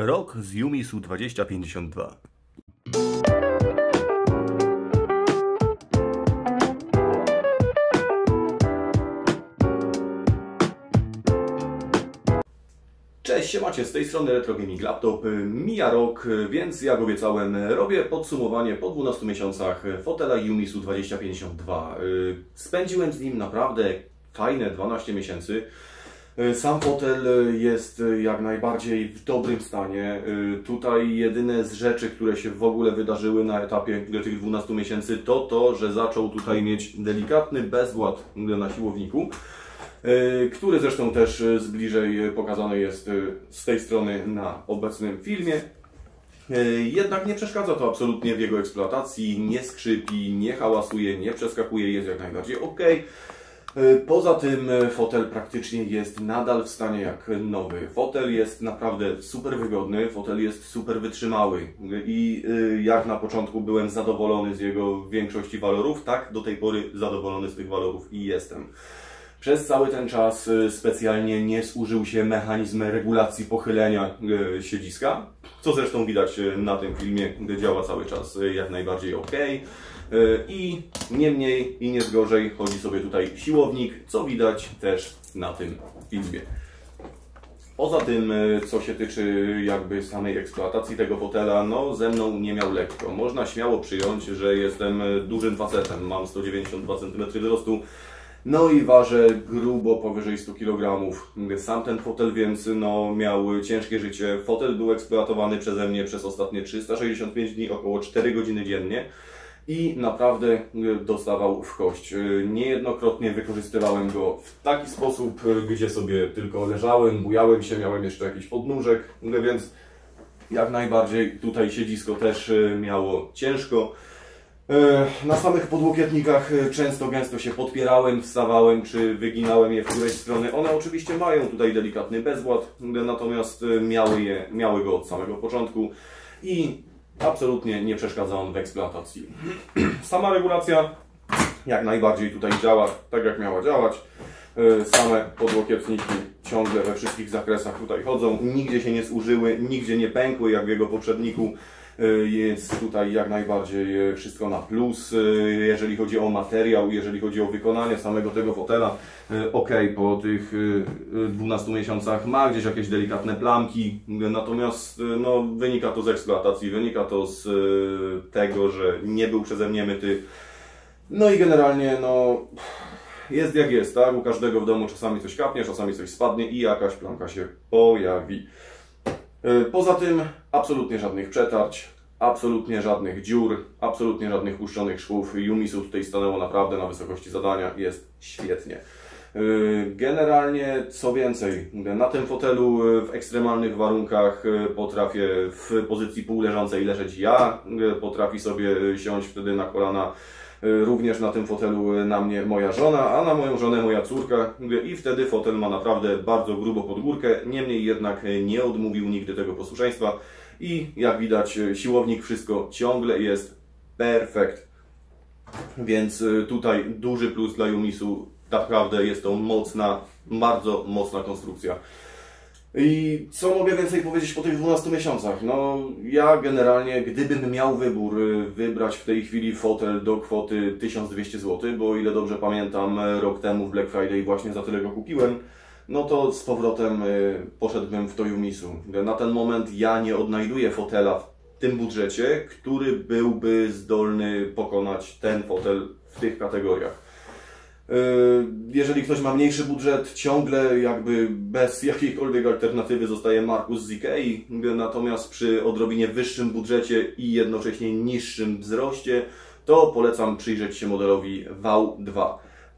Rok z Yumisu 2052. Cześć, siemacie, z tej strony Retro Gaming Laptop. Mija rok, więc jak obiecałem, robię podsumowanie po 12 miesiącach fotela Yumisu 2052. Spędziłem z nim naprawdę fajne 12 miesięcy. Sam fotel jest jak najbardziej w dobrym stanie. Tutaj jedyne z rzeczy, które się w ogóle wydarzyły na etapie tych 12 miesięcy, to to, że zaczął tutaj mieć delikatny bezwład na siłowniku, który zresztą też z bliżej pokazany jest z tej strony na obecnym filmie. Jednak nie przeszkadza to absolutnie w jego eksploatacji, nie skrzypi, nie hałasuje, nie przeskakuje, jest jak najbardziej ok. Poza tym fotel praktycznie jest nadal w stanie jak nowy. Fotel jest naprawdę super wygodny, fotel jest super wytrzymały i jak na początku byłem zadowolony z jego większości walorów, tak do tej pory zadowolony z tych walorów i jestem. Przez cały ten czas specjalnie nie zużył się mechanizm regulacji pochylenia siedziska, co zresztą widać na tym filmie, gdy działa cały czas jak najbardziej ok. I nie mniej i nie gorzej chodzi sobie tutaj siłownik, co widać też na tym filmie. Poza tym, co się tyczy jakby samej eksploatacji tego fotela, no ze mną nie miał lekko. Można śmiało przyjąć, że jestem dużym facetem, mam 192 cm wzrostu, no i ważę grubo powyżej 100 kg. Sam ten fotel więc no, miał ciężkie życie. Fotel był eksploatowany przeze mnie przez ostatnie 365 dni, około 4 godziny dziennie. I naprawdę dostawał w kość. Niejednokrotnie wykorzystywałem go w taki sposób, gdzie sobie tylko leżałem, bujałem się, miałem jeszcze jakiś podnóżek, więc jak najbardziej tutaj siedzisko też miało ciężko. Na samych podłokietnikach często gęsto się podpierałem, wstawałem czy wyginałem je w którejś strony. One oczywiście mają tutaj delikatny bezwład, natomiast miały go od samego początku i absolutnie nie przeszkadza on w eksploatacji. Sama regulacja jak najbardziej tutaj działa tak jak miała działać. Same podłokietniki ciągle we wszystkich zakresach tutaj chodzą, nigdzie się nie zużyły, nigdzie nie pękły jak w jego poprzedniku. Jest tutaj jak najbardziej wszystko na plus, jeżeli chodzi o materiał, jeżeli chodzi o wykonanie samego tego fotela. Ok, po tych 12 miesiącach ma gdzieś jakieś delikatne plamki, natomiast no, wynika to z eksploatacji, wynika to z tego, że nie był przeze mnie myty. No i generalnie no, jest jak jest, tak? U każdego w domu czasami coś kapnie, czasami coś spadnie i jakaś plamka się pojawi. Poza tym absolutnie żadnych przetarć, absolutnie żadnych dziur, absolutnie żadnych puszczonych szwów. Yumisu tutaj stanęło naprawdę na wysokości zadania, jest świetnie. Generalnie co więcej, na tym fotelu w ekstremalnych warunkach potrafię w pozycji półleżącej leżeć ja, potrafi sobie siąść wtedy na kolana również na tym fotelu na mnie moja żona, a na moją żonę moja córka i wtedy fotel ma naprawdę bardzo grubo pod górkę, niemniej jednak nie odmówił nigdy tego posłuszeństwa i jak widać siłownik, wszystko ciągle jest perfekt, więc tutaj duży plus dla Yumisu, naprawdę jest to mocna, bardzo mocna konstrukcja. I co mogę więcej powiedzieć po tych 12 miesiącach? No, ja generalnie, gdybym miał wybór wybrać w tej chwili fotel do kwoty 1200 zł, bo o ile dobrze pamiętam, rok temu w Black Friday właśnie za tyle go kupiłem, no to z powrotem poszedłbym w to Yumisu. Na ten moment ja nie odnajduję fotela w tym budżecie, który byłby zdolny pokonać ten fotel w tych kategoriach. Jeżeli ktoś ma mniejszy budżet, ciągle jakby bez jakiejkolwiek alternatywy zostaje Markus z Ikei, natomiast przy odrobinie wyższym budżecie i jednocześnie niższym wzroście, to polecam przyjrzeć się modelowi V2.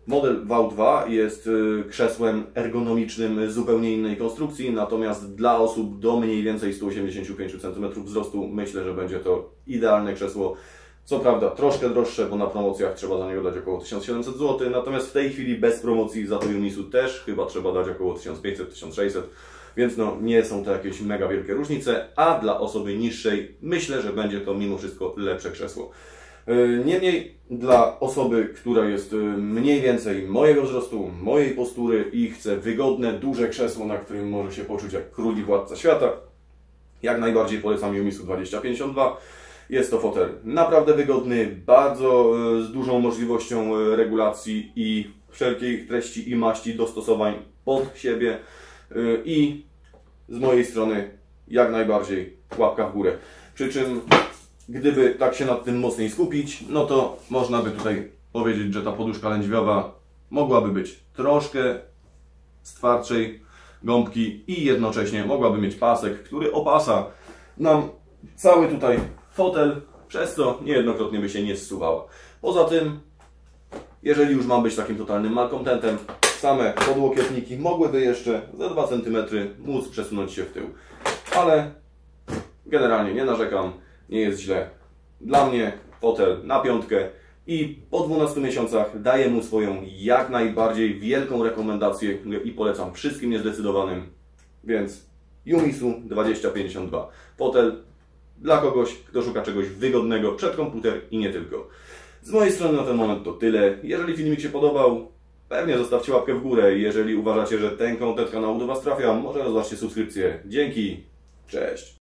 Model V2 jest krzesłem ergonomicznym zupełnie innej konstrukcji, natomiast dla osób do mniej więcej 185 cm wzrostu myślę, że będzie to idealne krzesło. Co prawda troszkę droższe, bo na promocjach trzeba za niego dać około 1700 zł, natomiast w tej chwili bez promocji za to Yumisu też chyba trzeba dać około 1500-1600, więc no nie są to jakieś mega wielkie różnice, a dla osoby niższej myślę, że będzie to mimo wszystko lepsze krzesło. Niemniej dla osoby, która jest mniej więcej mojego wzrostu, mojej postury i chce wygodne, duże krzesło, na którym może się poczuć jak król i władca świata, Jak najbardziej polecam Yumisu 2052. Jest to fotel naprawdę wygodny, bardzo z dużą możliwością regulacji i wszelkiej treści i maści dostosowań pod siebie i z mojej strony jak najbardziej łapka w górę. Przy czym gdyby tak się nad tym mocniej skupić, no to można by tutaj powiedzieć, że ta poduszka lędźwiowa mogłaby być troszkę z twardszej gąbki i jednocześnie mogłaby mieć pasek, który opasa nam cały tutaj fotel, przez co niejednokrotnie by się nie zsuwała. Poza tym, jeżeli już mam być takim totalnym malkontentem, same podłokietniki mogłyby jeszcze za 2 cm móc przesunąć się w tył. Ale generalnie nie narzekam, nie jest źle. Dla mnie fotel na piątkę i po 12 miesiącach daję mu swoją jak najbardziej wielką rekomendację i polecam wszystkim niezdecydowanym. Więc Yumisu 2052. Fotel dla kogoś, kto szuka czegoś wygodnego przed komputer i nie tylko. Z mojej strony na ten moment to tyle. Jeżeli filmik się podobał, pewnie zostawcie łapkę w górę. Jeżeli uważacie, że ten content kanału do Was trafia, może rozważcie subskrypcję. Dzięki, cześć!